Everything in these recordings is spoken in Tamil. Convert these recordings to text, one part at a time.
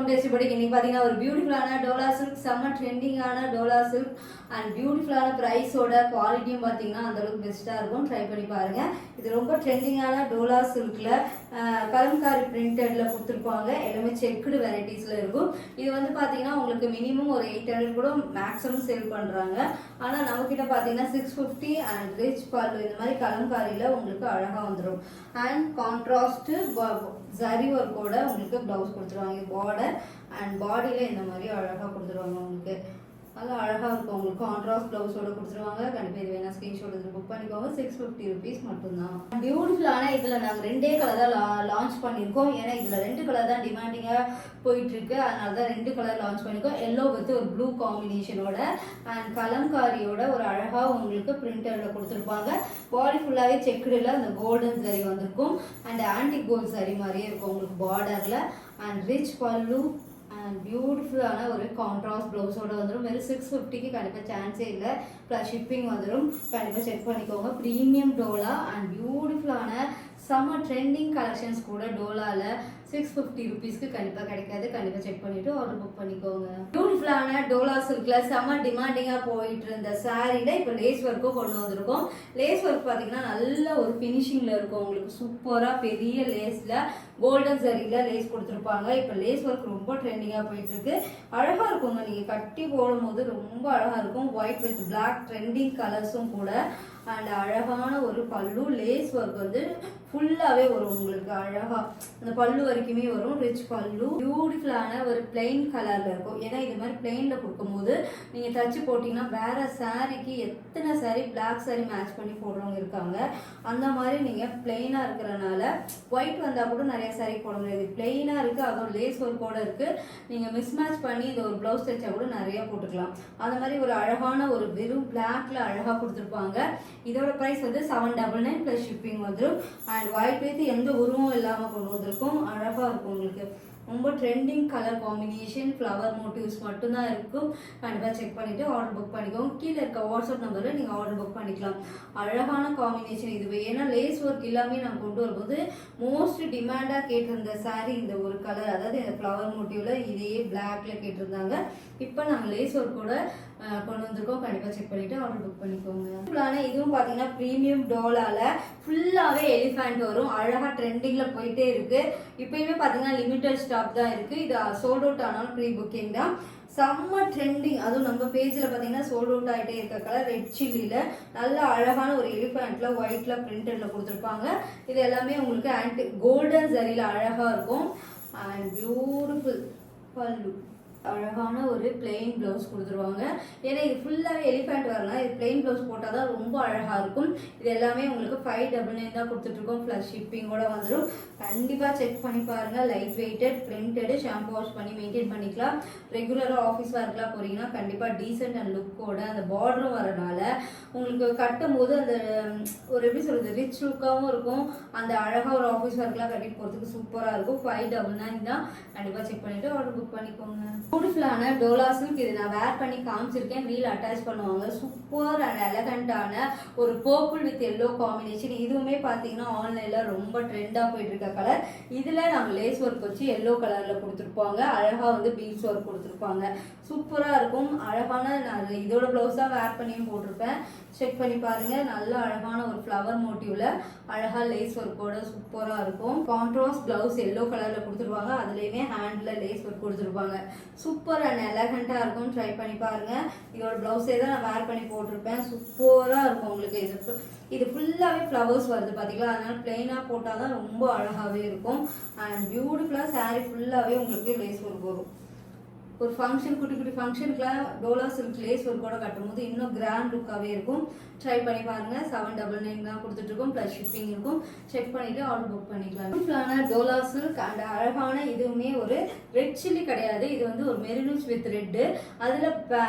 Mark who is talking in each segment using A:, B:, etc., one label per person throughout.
A: Welcome to எஸ்டிபடி. இன்னைக்கு பார்த்தீங்கன்னா ஒரு பியூட்டிஃபுல்லான டோலா சில்க், செம்ம ட்ரெண்டிங்கான டோலா சில்க் அண்ட் பியூட்டிஃபுல்லான ப்ரைஸோட குவாலிட்டியும் பார்த்தீங்கன்னா அந்தளவுக்கு பெஸ்ட்டாக இருக்கும். ட்ரை பண்ணி பாருங்கள். இது ரொம்ப ட்ரெண்டிங்கான டோலா சில்கில் கலம்காரி பிரிண்டடில் கொடுத்துருப்பாங்க. எல்லாமே செக்குடு வெரைட்டிஸில் இருக்கும். இது வந்து பார்த்தீங்கன்னா உங்களுக்கு மினிமம் ஒரு 800 கூட மேக்ஸிமம் சேல் பண்ணுறாங்க. ஆனால் நம்மக்கிட்ட பார்த்தீங்கன்னா 650 அண்ட் ரிச் பல்லு இந்த மாதிரி கலம்காரியில் உங்களுக்கு அழகாக வந்துடும். அண்ட் கான்ட்ராஸ்ட்டு ஜரி ஒர்க்கோட உங்களுக்கு ப்ளவுஸ் கொடுத்துருவாங்க. பார்டர் அண்ட் பாடியில் இந்த மாதிரி அழகாக கொடுத்துருவாங்க. உங்களுக்கு நல்லா அழகாக இருக்கும். உங்களுக்கு கான்ட்ராஸ்ட் ப்ளவுஸோட கொடுத்துருவாங்க. கண்டிப்பாக இது வேணால் ஸ்க்ரீன்ஷாட் எடுத்து புக் பண்ணிக்கோங்க. 650 rupees மட்டும்தான். பியூட்டிஃபுல்லான இதில் நாங்கள் 2 கலர் தான் லான்ச் பண்ணியிருக்கோம். ஏன்னா இதில் 2 கலர் தான் டிமாண்டிங்காக போயிட்டுருக்கு. அதனால தான் 2 கலர் லான்ச் பண்ணியிருக்கோம். எல்லோ வித் ஒரு ப்ளூ காம்பினேஷனோட அண்ட் கலம்காரியோட ஒரு அழகாக உங்களுக்கு பிரிண்டரில் கொடுத்துருப்பாங்க. பாடி ஃபுல்லாகவே செக்குடில் அந்த கோல்டன் சரி வந்திருக்கும். அண்ட் ஆன்டிக் கோல்ட் சரி மாதிரியே இருக்கும் உங்களுக்கு பார்டரில். அண்ட் ரிச் பல்லு அண்ட் பியூட்டிஃபுல்லான ஒரு கான்ட்ராஸ்ட் ப்ளவுஸோட வந்துடும். வெறும் 650க்கு கண்டிப்பாக சான்ஸே இல்லை. ப்ளஸ் ஷிப்பிங் வந்துடும். கண்டிப்பாக செக் பண்ணிக்கோங்க. ப்ரீமியம் டோலா அண்ட் பியூட்டிஃபுல்லான செம்ம ட்ரெண்டிங் கலெக்ஷன்ஸ் கூட டோலாவில் 650 rupeesக்கு கண்டிப்பாக கிடைக்காது. கண்டிப்பாக செக் பண்ணிவிட்டு ஆர்டர் புக் பண்ணிக்கோங்க. பியூட்டிஃபுல்லான டோலா சில்கில் செம்ம டிமாண்டிங்காக போயிட்டு இருந்த சாரியில் இப்போ லேஸ் ஒர்க்கும் கொண்டு வந்திருக்கோம். லேஸ் ஒர்க் பார்த்தீங்கன்னா நல்ல ஒரு ஃபினிஷிங்கில் இருக்கும். உங்களுக்கு சூப்பராக பெரிய லேஸில் கோல்டன் சரியில் லேஸ் கொடுத்துருப்பாங்க. இப்போ லேஸ் ஒர்க் ரொம்ப ட்ரெண்டிங்காக போயிட்டுருக்கு. அழகாக இருக்குங்க. நீங்கள் கட்டி போடும் போது ரொம்ப அழகாக இருக்கும். ஒயிட் வித் பிளாக் ட்ரெண்டிங் கலர்ஸும் கூட. அண்ட் அழகான ஒரு பல்லு. லேஸ் ஒர்க் வந்து ஃபுல்லாகவே வரும் உங்களுக்கு அழகாக. அந்த பல்லு வரைக்குமே வரும். ரிச் பல்லு. பியூட்டிஃபுல்லான ஒரு பிளெயின் கலரில் இருக்கும். ஏன்னா இது மாதிரி பிளெயினில் கொடுக்கும்போது நீங்கள் தச்சு போட்டிங்கன்னா வேறு சாரீக்கு எத்தனை சாரீ பிளாக் சாரீ மேட்ச் பண்ணி போடுறவங்க இருக்காங்க. அந்த மாதிரி நீங்கள் பிளெயினாக இருக்கிறனால ஒயிட் வந்தால் கூட நிறைய சாரீ போட முடியாது. பிளெயினாக இருக்குது, அதோட லேஸ் ஒர்க்கோட இருக்குது. நீங்கள் மிஸ் மேட்ச் பண்ணி இந்த ஒரு ப்ளவுஸ் தைச்சா கூட நிறையா போட்டுக்கலாம். அந்த மாதிரி ஒரு அழகான ஒரு வெறும் பிளாக்ல அழகாக கொடுத்துருப்பாங்க. இதோட ப்ரைஸ் வந்து 799 ப்ளஸ் ஷிப்பிங் வந்துடும். அண்ட் ஒயிட் வித் எந்த உருவம் இல்லாமல் கொண்டு வந்திருக்கும். அழகாக இருக்கும் உங்களுக்கு. ரொம்ப trending colour combination, flower motives மட்டும்தான் இருக்கும். கண்டிப்பாக செக் பண்ணிவிட்டு ஆர்டர் புக் பண்ணிக்கோங்க. கீழே இருக்க வாட்ஸ்அப் நம்பரில் நீங்கள் ஆர்டர் புக் பண்ணிக்கலாம். அழகான காம்பினேஷன் இது. ஏன்னா லேஸ் ஒர்க் எல்லாமே நம்ம கொண்டு வரும்போது மோஸ்ட் டிமாண்டாக கேட்டிருந்த சாரீ இந்த ஒரு கலர், அதாவது இந்த ஃப்ளவர் மோட்டிவில் இதே பிளாக்ல கேட்டிருந்தாங்க. இப்போ நாங்கள் லேஸ் ஒர்க்கோட கொண்டு வந்திருக்கோம். கண்டிப்பாக செக் பண்ணிவிட்டு ஆர்டர் புக் பண்ணிக்கோங்க. இதுவும் பார்த்தீங்கன்னா ப்ரீமியம் டோலாவில் ஃபுல்லாகவே எலிஃபேண்ட் வரும். அழகாக ட்ரெண்டிங்கில் போயிட்டே இருக்குது. இப்போயுமே பார்த்தீங்கன்னா லிமிட்டட் ஸ்டாக் தான் இருக்குது. இது சோல்ட் அவுட் ஆனாலும் ப்ரீ புக்கிங் தான். செம்ம ட்ரெண்டிங். அதுவும் நம்ம பேஜில் பார்த்தீங்கன்னா சோல்ட் அவுட் ஆகிட்டே இருக்க கலர் ரெட் சில்லியில் நல்ல அழகான ஒரு எலிஃபேண்ட்டில் ஒயிட்டில் பிரிண்டடில் கொடுத்துருப்பாங்க. இது எல்லாமே உங்களுக்கு ஆன்டி கோல்டன் சரியில் அழகாக இருக்கும். அண்ட் பியூட்டிஃபுல் பல்லு. அழகான ஒரு பிளெயின் ப்ளவுஸ் கொடுத்துருவாங்க. ஏன்னா இது ஃபுல்லாகவே எலிஃபேண்ட் வரலாம். இது பிளெயின் ப்ளவுஸ் போட்டால் தான் ரொம்ப அழகாக இருக்கும். இது எல்லாமே உங்களுக்கு 599 தான் கொடுத்துட்ருக்கோம். ப்ளஸ் ஷிப்பிங்கோட வந்துடும். கண்டிப்பாக செக் பண்ணி பாருங்கள். Light weighted printed, shampoo wash பண்ணி மெயின்டைன் பண்ணிக்கலாம். ரெகுலராக ஆஃபீஸ் ஒர்க்லாம் போகிறீங்கன்னா கண்டிப்பாக டீசென்ட் அண்ட் லுக்கோட அந்த பார்டரும் வரனால உங்களுக்கு கட்டும் போது அந்த ஒரு எப்படி சொல்கிறது ரிச் லுக்காகவும் இருக்கும். அந்த அழகாக ஒரு ஆஃபீஸ் ஒர்க்லாம் கட்டிட்டு போகிறதுக்கு சூப்பராக இருக்கும். 599 தான். கண்டிப்பாக செக் பண்ணிவிட்டு ஆர்டர் புக் பண்ணிக்கோங்க. பியூட்டிஃபுல்லான டோலா சில்க். இது நான் வேர் பண்ணி காமிச்சிருக்கேன். ரீல் அட்டாச் பண்ணுவாங்க. சூப்பர் அண்ட் எலகண்டான ஒரு பர்பிள் வித் எல்லோ காம்பினேஷன். இதுவுமே பார்த்தீங்கன்னா ஆன்லைனில் ரொம்ப ட்ரெண்டாக போயிட்டு இருக்க கலர். இதில் நாங்கள் லேஸ் ஒர்க் வச்சு எல்லோ கலரில் கொடுத்துருப்பாங்க. அழகாக வந்து பீட்ஸ் ஒர்க் கொடுத்துருப்பாங்க. சூப்பராக இருக்கும். அழகான நான் இதோட ப்ளவுஸ் தான் வேர் பண்ணியும் போட்டிருப்பேன். செக் பண்ணி பாருங்கள். நல்ல அழகான ஒரு ஃப்ளவர் மோட்டிவ்ல அழகாக லேஸ் ஒர்க்கோட சூப்பராக இருக்கும். கான்ட்ராஸ்ட் ப்ளவுஸ் எல்லோ கலரில் கொடுத்துருவாங்க. அதுலேயுமே ஹேண்டில் லேஸ் ஒர்க் கொடுத்துருப்பாங்க. சூப்பர் அண்ட் எலகண்டாக இருக்கும். ட்ரை பண்ணி பாருங்கள். இதோட ப்ளவுஸே தான் நான் வேர் பண்ணி போட்டிருப்பேன். சூப்பராக இருக்கும் உங்களுக்கு. இது ஃபுல்லாகவே ஃப்ளவர்ஸ் வருது பார்த்தீங்களா. அதனால் பிளெயினாக போட்டால் தான் ரொம்ப அழகாகவே இருக்கும். அண்ட் பியூட்டிஃபுல்லாக சாரீ ஃபுல்லாகவே உங்களுக்கு லேஸ் ஒர்க் வரும். ஒரு ஃபங்க்ஷன், குட்டி குட்டி ஃபங்க்ஷனுக்குலாம் டோலா சில்க் லேஸ் ஒர்க்கோட கட்டும் போது இன்னும் கிராண்ட் லுக்காகவே இருக்கும். ட்ரை பண்ணி பாருங்கள். 799 தான் கொடுத்துட்ருக்கோம். ப்ளஸ் ஷிப்பிங் இருக்கும். செக் பண்ணிவிட்டு ஆர்டர் புக் பண்ணிக்கலாம். பியூட்டிஃபுல்லான டோலா சில்க் அண்ட் அழகான இதுவுமே ஒரு ரெட் சில்லி கிடையாது. இது வந்து ஒரு மெரினூஸ் வித் ரெட்டு. அதில்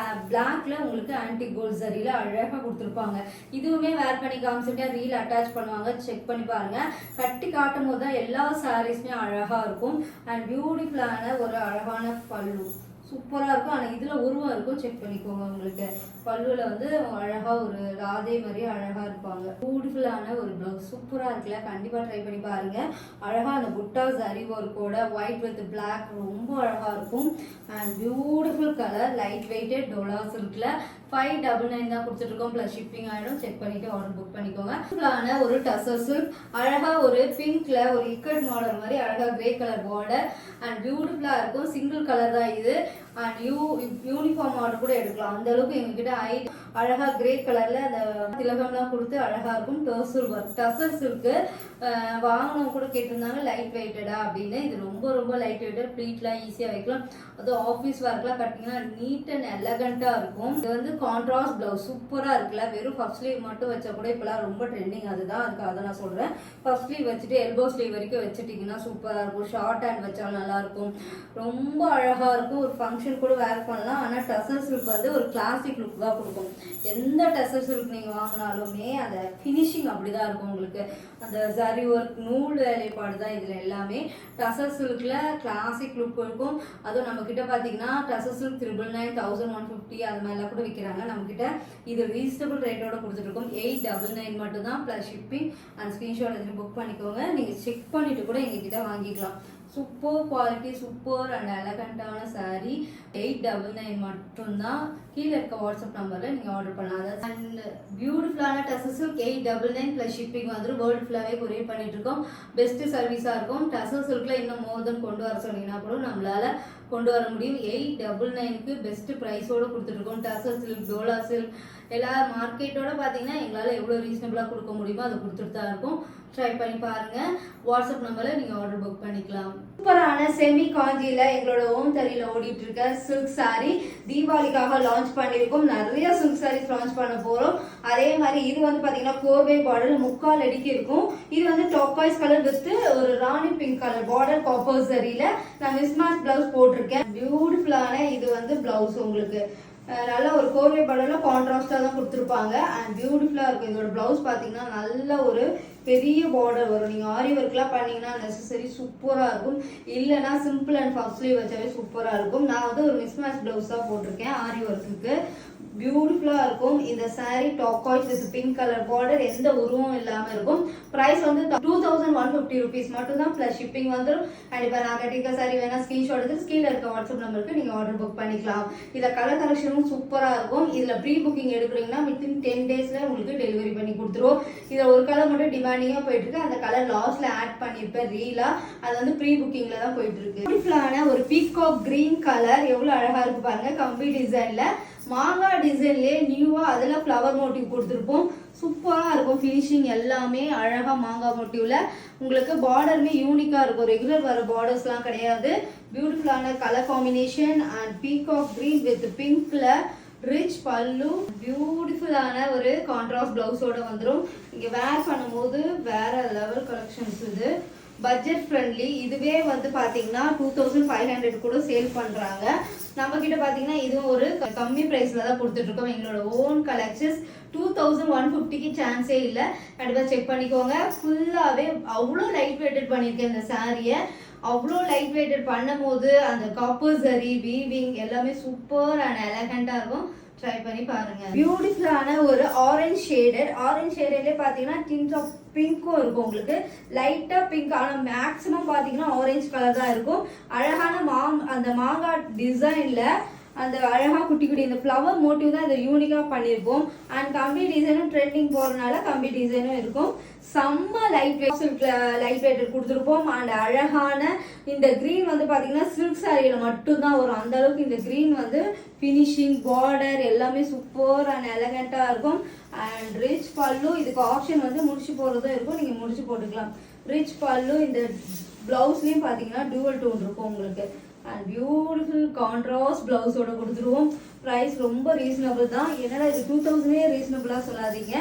A: பிளாக்ல உங்களுக்கு ஆன்டிக் கோல்ட் சரியில் அழகாக கொடுத்துருப்பாங்க. இதுவுமே வேர் பண்ணி காமிச்சிருக்கேன். ரீல் அட்டாச் பண்ணுவாங்க. செக் பண்ணி பாருங்கள். கட்டி காட்டும் போது தான் எல்லா சாரீஸுமே அழகாக இருக்கும். அண்ட் பியூட்டிஃபுல்லான ஒரு அழகான பல்லு. சூப்பராக இருக்கும். ஆனால் இதில் உருவம் இருக்கும், செக் பண்ணிக்கோங்க. உங்களுக்கு பல்லுவில் வந்து அழகாக ஒரு ராதே மாதிரி அழகாக இருப்பாங்க. பியூட்டிஃபுல்லான ஒரு ப்ளவுஸ் சூப்பராக இருக்குல்ல, கண்டிப்பாக ட்ரை பண்ணி பாருங்கள். அழகாக அந்த புட்டா சரி ஒர்க்கோட ஒயிட் வித் பிளாக் ரொம்ப அழகாக இருக்கும். And beautiful colour, light weighted Dola சில்க்ல 599 தான் கொடுத்துருக்கோம். ப்ளஸ் ஷிப்பிங் ஆகிடும். செக் பண்ணிவிட்டு ஆர்டர் புக் பண்ணிக்கோங்க. பியூட்டிஃபுல்லான ஒரு டசர் சில்க், அழகாக ஒரு பிங்க்ல ஒரு இக்கட் மாடல் மாதிரி அழகாக கிரே கலர் பார்டர் அண்ட் பியூட்டிஃபுல்லாக இருக்கும். சிங்கிள் கலர் தான் இது. அண்ட் யூனிஃபார்ம் ஆர்டர் கூட எடுக்கலாம், அந்த அளவுக்கு எங்ககிட்ட அழகா கிரே கலர்ல அந்த திலகம்லாம் கொடுத்து அழகா இருக்கும். டசர் சில்க்கு வாங்கினவங்க கூட கேட்டிருந்தாங்க லைட் வெயிட்டடா அப்படின்னு. இது ரொம்ப ரொம்ப லைட் வெயிட்டட், ப்ளீட்லாம் ஈஸியாக வைக்கலாம். அதுவும் ஆஃபீஸ் ஒர்க்லாம் கட்டிங்கன்னா நீட் அண்ட் எலகண்ட்டாக இருக்கும். இது வந்து கான்ட்ராஸ்ட் ப்ளவுஸ் சூப்பராக இருக்குல்ல. வெறும் ஃபர்ஸ்ட் ஸ்லீவ் மட்டும் வச்சா கூட இப்போலாம் ரொம்ப ட்ரெண்டிங், அதுதான் அதுக்கு அதை நான் சொல்கிறேன். ஃபர்ஸ்ட் ஸ்லீவ் வச்சுட்டு எல்போ ஸ்லீவ் வரைக்கும் வச்சுட்டிங்கன்னா சூப்பராக இருக்கும். ஷார்ட் ஹேண்ட் வச்சாலும் நல்லாயிருக்கும், ரொம்ப அழகாக இருக்கும். ஒரு ஃபங்க்ஷன் கூட வேர் பண்ணலாம். ஆனால் டசர் சில்க் வந்து ஒரு கிளாசிக் லுக் தான் கொடுக்கும். எந்த டசர் சில்க் நீங்கள் வாங்கினாலுமே அந்த ஃபினிஷிங் அப்படிதான் இருக்கும். உங்களுக்கு அந்த சரி ஒர்க் நூல் வேலைப்பாடு தான் இதில் எல்லாமே. டசர் சில்கில் கிளாசிக் லுக் இருக்கும். அதுவும் நம்மக்கிட்ட பார்த்தீங்கன்னா டசர் சில்க் 999, 1150 அது மாதிரிலாம் கூட விற்கிறாங்க. நம்மக்கிட்ட இது ரீசனபிள் ரேட்டோட கொடுத்துருக்கோம். 899 மட்டும் தான் ப்ளஸ் ஷிப்பிங் அண்ட் ஸ்க்ரீன்ஷாட் எடுத்து புக் பண்ணிக்கோங்க. நீங்கள் செக் பண்ணிவிட்டு கூட எங்ககிட்ட வாங்கிக்கலாம். சூப்பர் குவாலிட்டி, சூப்பர் அண்ட் எலகண்டான சாரீ. 899 மட்டும்தான். கீழே இருக்க வாட்ஸ்அப் நம்பரில் நீங்கள் ஆர்டர் பண்ணலாம். அண்ட் பியூட்டிஃபுல்லான டசர் சில்க் 899 ப்ளஸ் ஷிப்பிங் வந்துடும். வேர்ல்டு ஃபுல்லாகவே கொரியர் பண்ணிட்டு இருக்கோம். பெஸ்ட்டு சர்வீஸாக இருக்கும். டசர் சில்கில் இன்னும் மோர் தென் கொண்டு வர சொன்னீங்கன்னா கூட நம்மளால் கொண்டு வர முடியும். 899க்கு பெஸ்ட்டு ப்ரைஸோடு கொடுத்துட்ருக்கோம். டசர் சில்க், டோலா சில்க் எல்லா மார்க்கெட்டோட பார்த்தீங்கன்னா எங்களால் எவ்வளோ ரீசனபிளாக கொடுக்க முடியுமோ அதை கொடுத்துட்டு தான் இருக்கும். ட்ரை பண்ணி பாருங்கள். வாட்ஸ்அப் நம்பரில் நீங்கள் ஆர்டர் புக் பண்ணிக்கலாம். சூப்பரான செமி காஞ்சியில் எங்களோட ஓம் தறியில் ஓடிட்டு இருக்க சில்க் சாரீ தீபாவளிக்காக லான்ச் பண்ணியிருக்கோம். நிறைய சில்க் சாரீஸ் லான்ச் பண்ண போகிறோம். அதே மாதிரி இது வந்து பார்த்தீங்கன்னா கோர்வே பார்டர் முக்கால் அடிக்கு இருக்கும். இது வந்து டொக்காய்ஸ் கலர் வித் ஒரு ராணி பிங்க் கலர் பார்டர் காப்பர் சரியில் நான் மிஸ்மேட்ச் பிளவுஸ் போட்டிருக்கேன். பியூட்டிஃபுல்லான இது வந்து பிளவுஸ் உங்களுக்கு நல்ல ஒரு கோர்வே பார்டரில் கான்ட்ராஸ்டாக தான் கொடுத்துருப்பாங்க. அண்ட் பியூட்டிஃபுல்லாக இருக்கும். இதோட பிளவுஸ் பார்த்தீங்கன்னா நல்ல ஒரு பெரிய பார்டர் வரும். நீங்கள் ஆரி ஒர்க்லாம் பண்ணிங்கன்னா நெசசரி சூப்பராக இருக்கும். இல்லைனா சிம்பிள் அண்ட் ஃபர்ஸ்ட் ஸ்லீவ் வச்சாவே சூப்பராக இருக்கும். நான் வந்து ஒரு மிஸ்மேட்ச் ப்ளவுஸ் தான் போட்டிருக்கேன் ஆரி ஒர்க்குக்கு. பியூட்டிஃபுல்லாக இருக்கும். இந்த சாரீ டாக்காய்ஸ் வித் பிங்க் கலர் பார்டர், எந்த உருவம் இல்லாமல் இருக்கும். ப்ரைஸ் வந்து 2150 rupees மட்டும் தான் ப்ளஸ் ஷிப்பிங் வந்துடும். அண்ட் இப்போ நான் கட்டிக்க சாரீ வேணா ஸ்க்ரீன்ஷாட் எடுத்து கீழே இருக்க வாட்ஸ்அப் நம்பருக்கு நீங்கள் ஆர்டர் புக் பண்ணிக்கலாம். இதில் கலர் கலெக்ஷனும் சூப்பராக இருக்கும். இதில் ப்ரீ புக்கிங் எடுக்கிறீங்கன்னா வித்தின் 10 daysல உங்களுக்கு டெலிவரி பண்ணி கொடுத்துருவோம். இதில் ஒரு கலர் மட்டும் டிமாண்டிங்காக போயிட்டு இருக்கு. அந்த கலர் லாஸ்ட்ல ஆட் பண்ணியிருப்பேன் ரீலா, அது வந்து ப்ரீ புக்கிங்ல தான் போயிட்டு இருக்கு. பியூட்டிஃபுல்லான ஒரு பீகாக் கிரீன் கலர் எவ்வளோ அழகா இருக்கு பாருங்க. கம்பி டிசைன்ல மாங்காய் டிசைன்லேயே நியூவாக அதில் ஃப்ளவர் மோட்டிவ் கொடுத்துருப்போம். சூப்பராக இருக்கும். ஃபினிஷிங் எல்லாமே அழகாக மாங்காய் மோட்டிவ்ல. உங்களுக்கு பார்டருமே யூனிக்காக இருக்கும். ரெகுலர் வர பார்டர்ஸ்லாம் கிடையாது. பியூட்டிஃபுல்லான colour combination and peacock green with பிங்க்ல ரிச் பல்லு. பியூட்டிஃபுல்லான ஒரு கான்ட்ராஸ்ட் பிளவுஸோட வந்துடும். இங்கே வேர் பண்ணும்போது வேற லெவல் கலெக்ஷன்ஸ். இது பட்ஜெட் ஃப்ரெண்ட்லி. இதுவே வந்து பார்த்தீங்கன்னா 2500 கூட சேல் பண்ணுறாங்க. நம்ம கிட்ட பார்த்தீங்கன்னா இதுவும் ஒரு கம்மி ப்ரைஸில் தான் கொடுத்துட்ருக்கோம். எங்களோட ஓன் கலெக்ஷன்ஸ் 2150க்கு சான்ஸே இல்லை. கண்டிப்பாக செக் பண்ணிக்கோங்க. ஃபுல்லாகவே அவ்வளோ லைட் வெயிட்டட் பண்ணியிருக்கேன் இந்த சாரியை. அவ்வளோ லைட் வெயிட்டட் பண்ணும் போது அந்த காப்பர் சரி வீவிங் எல்லாமே சூப்பர் அண்ட் எலகண்டாக இருக்கும். ட்ரை பண்ணி பாருங்க. பியூட்டிஃபுல்லான ஒரு ஆரஞ்ச் ஷேடட்லேயே பார்த்தீங்கன்னா டின்ஸ் ஆஃப் பிங்க்கும் இருக்கும். உங்களுக்கு லைட்டா பிங்க், ஆனால் மேக்ஸிமம் பார்த்தீங்கன்னா ஆரஞ்சு கலர் தான் இருக்கும். அழகான அந்த மாங்காய் டிசைன்ல அந்த அழகா குட்டி குட்டி இந்த ஃப்ளவர் மோட்டிவ் தான் இதை யூனிக்காக பண்ணியிருக்கோம். அண்ட் கம்பி டிசைனும் ட்ரெண்டிங் போகிறதுனால கம்பி டிசைனும் இருக்கும். செம்ம லைட் வெயிட் கொடுத்துருப்போம். அண்ட் அழகான இந்த க்ரீன் வந்து பார்த்தீங்கன்னா சில்க் சாரியில் மட்டும்தான் வரும். அந்த அளவுக்கு இந்த க்ரீன் வந்து ஃபினிஷிங் பார்டர் எல்லாமே சூப்பர் அண்ட் எலகண்ட்டாக இருக்கும். அண்ட் ரிச் பல்லு. இதுக்கு ஆப்ஷன் வந்து முடிச்சு போகிறதும் இருக்கும், நீங்கள் முடிச்சு போட்டுக்கலாம். ரிச் பல்லு. இந்த பிளவுஸ்லேயும் பார்த்தீங்கன்னா டூவல் டோன் இருக்கும் உங்களுக்கு. அண்ட் பியூட்டிஃபுல் கான்ட்ராஸ்ட் பிளவுஸோட கொடுத்துருவோம். ப்ரைஸ் ரொம்ப ரீசனபிள் தான். என்னடா இது 2000 ரீசனபிளாக சொல்லாதீங்க.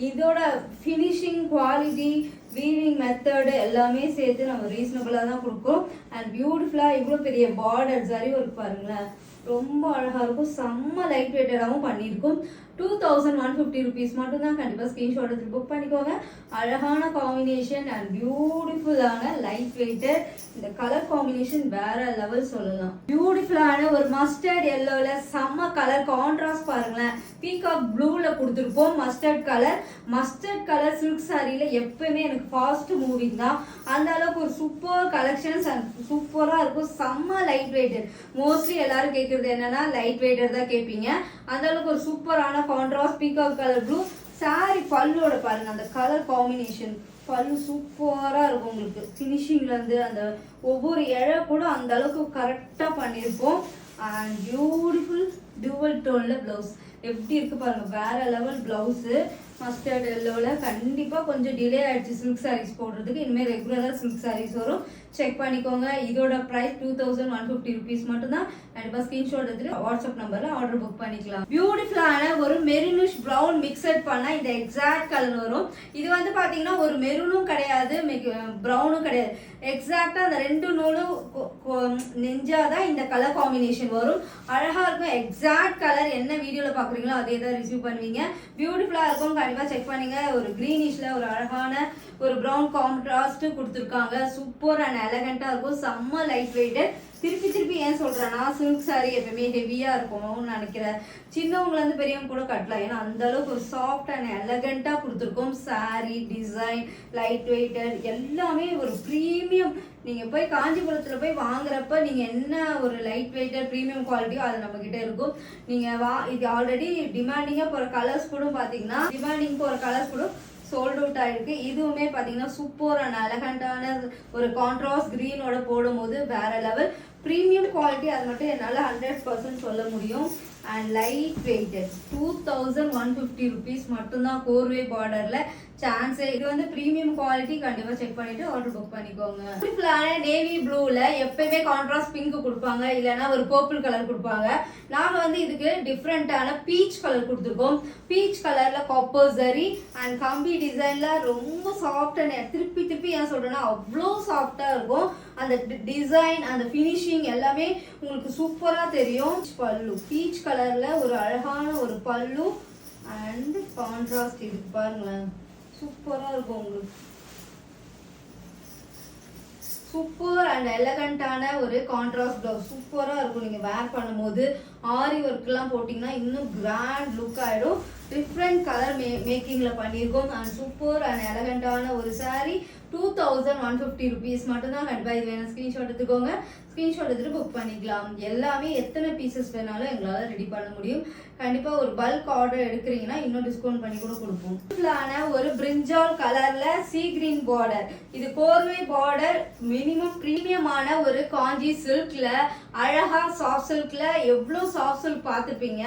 A: இதோட ஃபினிஷிங் குவாலிட்டி வீவிங் மெத்தடு எல்லாமே சேர்த்து நம்ம ரீசனபிளாக தான் கொடுப்போம். அண்ட் பியூட்டிஃபுல்லாக இவ்வளோ பெரிய பார்டர் சரி ஒர்க் பாருங்களேன், ரொம்ப அழகாக இருக்கும். செம்ம லைட் வெயிட்டடாகவும் பண்ணியிருக்கும். 2150 rupees மட்டும் தான். கண்டிப்பா ஸ்கிரீன்ஷாட் எடுத்து புக் பண்ணிக்கோங்க. அழகான காம்பினேஷன் அண்ட் பியூட்டிஃபுல்லான லைட் வெயிட்டட். இந்த கலர் காம்பினேஷன் வேற லெவல் சொல்லலாம். பியூட்டிஃபுல்லான ஒரு மஸ்டர்ட் எல்லோல செம்ம கலர் கான்ட்ராஸ்ட் பாருங்களேன். பீகாக் ப்ளூல கொடுத்துருப்போம். மஸ்டர்ட் கலர் சில்க் சாரியில எப்பவுமே எனக்கு ஃபாஸ்ட் மூவிங் தான். அந்த அளவுக்கு ஒரு சூப்பர் கலெக்ஷன்ஸ் அண்ட் சூப்பரா இருக்கும். செம்ம லைட் வெயிட்டட். மோஸ்ட்லி எல்லாரும் கேட்கறது என்னன்னா லைட் வெயிட்டட் தான் கேட்பீங்க. அந்த அளவுக்கு ஒரு சூப்பரான contrast peacock colour blue sari. பல்லோட பாருங்க அந்த கலர் காம்பினேஷன். பல்லு சூப்பரா இருக்கும். உங்களுக்கு ஃபினிஷிங்ல இருந்து அந்த ஒவ்வொரு இழை கூட அந்த அளவுக்கு கரெக்டா பண்ணியிருப்போம். அண்ட் பியூட்டிஃபுல் டுவல் டோன்ல பிளவுஸ் எப்படி இருக்கு பாருங்க. வேற லெவல் பிளவுஸ். மஸ்டர்ட் எல்லோல கண்டிப்பா கொஞ்சம் டிலே ஆயிடுச்சு சில்க் சாரீஸ் போடுறதுக்கு. இனிமேல் ரெகுலரா சில்க் சாரீஸ் வரும். செக் பண்ணிக்கோங்க. இதோட பிரைஸ் 2150 rupees மட்டும் தான். கண்டிப்பா ஸ்கிரீன்ஷாட் எடுத்து வாட்ஸ்அப் நம்பர்ல ஆர்டர் புக் பண்ணிக்கலாம். பியூட்டிஃபுல்லான ஒரு மெரூனிஷ் பிரவுன் மிக்சட் பண்ணா இந்த எக்ஸாக்ட் கலர் வரும். இது வந்து பாத்தீங்கன்னா ஒரு மெரூனும் கிடையாது பிரவுனும் கிடையாது. எக்ஸாக்டா அந்த ரெண்டு நூலும் நெஞ்சாதான் இந்த கலர் காம்பினேஷன் வரும். அழகா இருக்கும். எக்ஸாக்ட் கலர் என்ன வீடியோல பாக்குறீங்களோ அதே தான் ரிசீவ் பண்ணுவீங்க. பியூட்டிஃபுல்லா இருக்கும். கண்டிப்பா செக் பண்ணுங்க. ஒரு கிரீனிஷ்ல ஒரு அழகான ஒரு பிரவுன் கான்ட்ராஸ்ட் கொடுத்துருக்காங்க. சூப்பர் அண்ட் எலகண்டா இருக்கும். செம்ம லைட் வெயிட்டட். திருப்பி ஏன் சொல்றேன்னா சில்க் சாரி எப்பவுமே ஹெவியா இருக்கும்னு நினைக்கிறேன். சின்னவங்கள இருந்து பெரியவங்க கூட கட்டலாம். ஏன்னா அந்த அளவுக்கு ஒரு சாஃப்ட் அண்ட் எலகண்டா கொடுத்துருக்கோம். சாரி டிசைன் லைட் வெயிட்டட் எல்லாமே ஒரு ப்ரீமியம். நீங்க போய் காஞ்சிபுரத்துல போய் வாங்குறப்ப நீங்க என்ன ஒரு லைட் வெயிட்டட் ப்ரீமியம் குவாலிட்டியோ அது நம்ம கிட்ட இருக்கும். நீங்க இது ஆல்ரெடி டிமாண்டிங்கா போற கலர்ஸ் கூட பாத்தீங்கன்னா டிமாண்டிங் போற கலர்ஸ் கூட சோல்ட் அவுட் ஆயிருக்கு. இதுவுமே பாத்தீங்கன்னா சூப்பர் அண்ட் எலகண்டான ஒரு கான்ட்ராஸ்ட் கிரீனோட போடும்போது வேற லெவல் ப்ரீமியம் குவாலிட்டி. அது மட்டும் என்னால 100% சொல்ல முடியும். அண்ட் லைட் வெயிட்டட் 2150 rupees மட்டும்தான். கோர்வே பார்டர்ல சான்ஸே. இது வந்து பிரீமியம் குவாலிட்டி. கண்டிப்பா செக் பண்ணிட்டு ஆர்டர் புக் பண்ணிக்கோங்க. பியூட்டிஃபுல்லான நேவி ப்ளூல எப்பயுமே கான்ட்ராஸ்ட் பிங்க் கொடுப்பாங்க, இல்லைன்னா ஒரு பர்பிள் கலர் கொடுப்பாங்க. நாங்க வந்து இதுக்கு டிஃப்ரெண்டான பீச் கலர் கொடுத்துருக்கோம். பீச் கலர்ல காப்பர் ஜரி அண்ட் கம்பி டிசைன்ல ரொம்ப சாஃப்ட் அண்ட் திருப்பி ஏன் சொல்றேன்னா அவ்வளோ சாஃப்டா இருக்கும். அந்த டிசைன் அந்த ஃபினிஷிங் எல்லாமே உங்களுக்கு சூப்பரா தெரியும். பல்லு பீச் கலர்ல ஒரு அழகான ஒரு பல்லு அண்ட் கான்ட்ராஸ்ட் இருக்கு பாருங்களேன். சூப்பரா இருக்கும். உங்களுக்கு சூப்பர் அண்ட் எலகண்டான ஒரு கான்ட்ராஸ்ட் பிளவுஸ் சூப்பரா இருக்கும். நீங்க வேர் பண்ணும்போது ஆரி ஒர்க் எல்லாம் போட்டீங்கன்னா இன்னும் கிராண்ட் லுக் ஆயிடும். டிஃப்ரெண்ட் கலர் மேக்கிங்ல பண்ணியிருக்கோம். அண்ட் சூப்பர் அண்ட் எலகண்டான ஒரு சாரி 2150 rupees மட்டும் தான். கண்டிப்பா இது வேணும் ஸ்கிரீன்ஷாட் எடுத்துக்கோங்க. ஸ்கிரீன்ஷாட் எடுத்துட்டு புக் பண்ணிக்கலாம். எல்லாமே எத்தனை பீசஸ் வேணாலும் எங்களால ரெடி பண்ண முடியும். கண்டிப்பா ஒரு பல்க் ஆர்டர் எடுக்கிறீங்கன்னா இன்னும் டிஸ்கவுண்ட் பண்ணி கூட கொடுப்போம். ஒரு பிரிஞ்சால் கலர்ல சீ கிரீன் பார்டர். இது கோர்வே பார்டர். மினிமம் பிரீமியமான ஒரு காஞ்சி சில்க்ல அழகா சாஃப்ட் சில்க்ல எவ்வளவு சாஃப்ட் சில்க் பார்த்துப்பீங்க.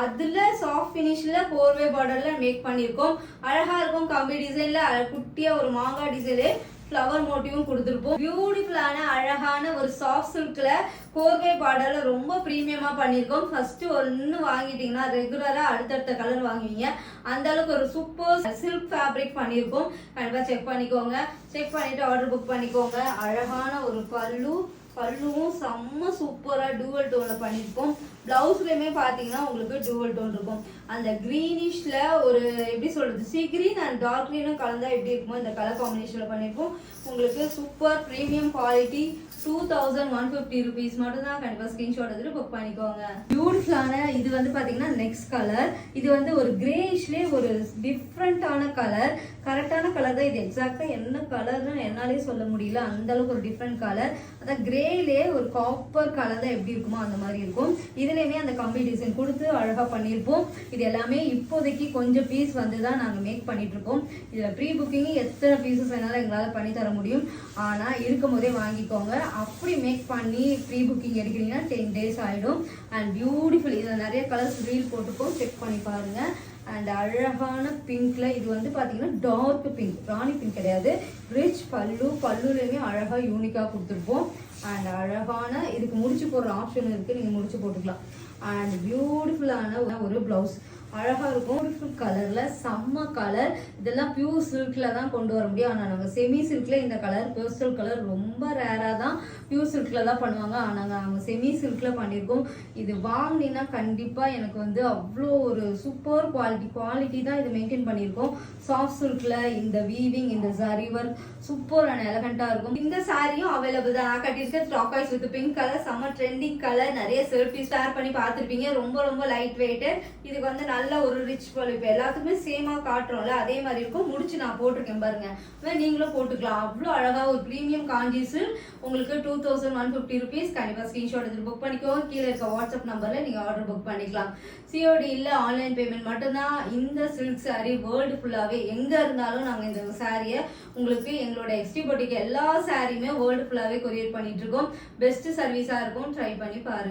A: அதுல சாஃப்ட் பினிஷ்ல கோர்வே பார்டர்ல மேக் பண்ணிருக்கோம். அழகா இருக்கும். கம்பி டிசைன்ல குட்டியா ஒரு மாங்காய் டிசைன்ல ஃப்ளவர் மோட்டிவும் கொடுத்துருப்போம். பியூட்டிஃபுல்லான அழகான ஒரு சாஃப்ட் சில்க்ல கோர்வே பார்டர்ல ரொம்ப பிரீமியமா பண்ணிருக்கோம். ஃபர்ஸ்ட் ஒன்னு வாங்கிட்டீங்கன்னா ரெகுலரா அடுத்தடுத்த கலர் வாங்குவீங்க. அந்த அளவுக்கு ஒரு சூப்பர் சில்க் ஃபேப்ரிக் பண்ணிருக்கோம். கண்டிப்பா செக் பண்ணிக்கோங்க. செக் பண்ணிட்டு ஆர்டர் புக் பண்ணிக்கோங்க. அழகான ஒரு பல்லுவும் செம்ம சூப்பரா டூவல் டோன்ல பண்ணிருப்போம். பிளவுஸ்லயுமே பாத்தீங்கன்னா உங்களுக்கு டூவல் டோன் இருக்கும். அந்த கிரீனிஷ்ல ஒரு எப்படி சொல்றது சீ கிரீன் அண்ட் டார்க் கிரீனும் கலந்தா எப்படி இருக்குமோ இந்த கலர் காம்பினேஷன்ல பண்ணிருப்போம். உங்களுக்கு சூப்பர் பிரீமியம் குவாலிட்டி 2150 rupees மட்டும் தான். கண்டிப்பா ஸ்கிரீன்ஷாட் எடுத்து புக் பண்ணிக்கோங்க. பியூட்டிஃபுல்லான இது வந்து பாத்தீங்கன்னா நெக்ஸ்ட் கலர். இது வந்து ஒரு கிரேஷ்லயே ஒரு டிஃப்ரெண்டான கலர். கரெக்டான கலர் தான். இது எக்ஸாக்டா என்ன கலர்னு என்னாலே சொல்ல முடியல. அந்த அளவுக்கு ஒரு டிஃப்ரெண்ட் கலர். அதான் கிரேலே ஒரு காப்பர் கலர் தான் எப்படி இருக்குமோ அந்த மாதிரி இருக்கும். இதுலயுமே அந்த கம்பி டிசைன் கொடுத்து அழகா பண்ணிருப்போம். இது எல்லாமே இப்போதைக்கு கொஞ்சம் பீஸ் வந்து தான் நாங்க மேக் பண்ணிட்டு இருக்கோம். இதுல ப்ரீ புக்கிங் எத்தனை பீசஸ் வேணாலும் எங்களால பண்ணி தர முடியும். ஆனா இருக்கும் போதே வாங்கிக்கோங்க. அப்படி மேக் பண்ணி ப்ரீ புக்கிங் எடுக்கிறீங்கன்னா 10 days ஆயிடும். And beautiful. இதில் நிறைய கலர்ஸ் ரீல் போட்டுப்போம். செக் பண்ணி பாருங்க. அண்ட் அழகான பிங்க்ல இது வந்து பாத்தீங்கன்னா டார்க் பிங்க், ராணி பிங்க் கிடையாது. ரிச் பல்லுலயுமே அழகா யூனிக்கா கொடுத்துருப்போம். அண்ட் அழகான இதுக்கு முடிச்சு போடுற ஆப்ஷன் இருக்கு. நீங்க முடிச்சு போட்டுக்கலாம். அண்ட் பியூட்டிஃபுல்லான ஒரு பிளவுஸ் அழகா இருக்கும். பியூட்டிஃபுல் கலர்ல செம்ம கலர். இதெல்லாம் பியூர் சில்க்ல தான் கொண்டு வர முடியும். ஆனா நாங்க செமி சில்க்ல இந்த கலர் பேஸ்டல் கலர் ரொம்ப ரேரா தான் பியூர் சில்க்ல தான் பண்ணுவாங்க. ஆனா நாங்க செமி சில்க்ல பண்ணியிருக்கோம். இது வாங்கினீங்கன்னா கண்டிப்பா எனக்கு வந்து அவ்வளோ ஒரு சூப்பர் குவாலிட்டி தான் இது மெயின்டைன் பண்ணியிருக்கோம். சாஃப்ட் சில்க்ல இந்த வீவிங், இந்த ஜரி ஒர்க் சூப்பர் அண்ட் எலகண்டா இருக்கும். இந்த சாரியும் அவைலபிள் தான். நான் கட்டியிருக்க டாக்காய்ஸ் வித் பிங்க் கலர், செம்ம ட்ரெண்டிங் கலர். நிறைய செல்ஃபிஸ் ஷேர் பண்ணி பார்த்துருப்பீங்க. ரொம்ப ரொம்ப லைட் வெயிட். இதுக்கு வந்து நல்ல ஒரு ரிச் இப்போ எல்லாத்துக்குமே சேமா காட்டுறோம்ல, அதே மாதிரி இருக்கும். முடிச்சு நான் போட்டிருக்கேன் பாருங்க, நீங்களும் போட்டுக்கலாம். அவ்வளோ அழகா ஒரு ப்ரீமியம் காஞ்சிஸ் உங்களுக்கு 2150 ருபீஸ். கண்டிப்பா ஸ்கிரீன்ஷாட் எடுத்து புக் பண்ணிக்கோங்க. கீழே இருக்க வாட்ஸ்அப் நம்பர்ல நீங்க ஆர்டர் புக் பண்ணிக்கலாம். சிஓடி இல்ல, ஆன்லைன் பேமெண்ட் மட்டும்தான். இந்த சில்க் சாரி வேர்ல்டு ஃபுல்லாவே எங்க இருந்தாலும் நாங்க இந்த சாரியை உங்களுக்கு எங்களோட எக்ஸ்டி பொட்டிக்கு எல்லா சாரியுமே வேர்ல்டு ஃபுல்லாவே கொரியர் பண்ணிட்டு இருக்கோம். பெஸ்ட் சர்வீஸா இருக்கும். ட்ரை பண்ணி பாருங்க.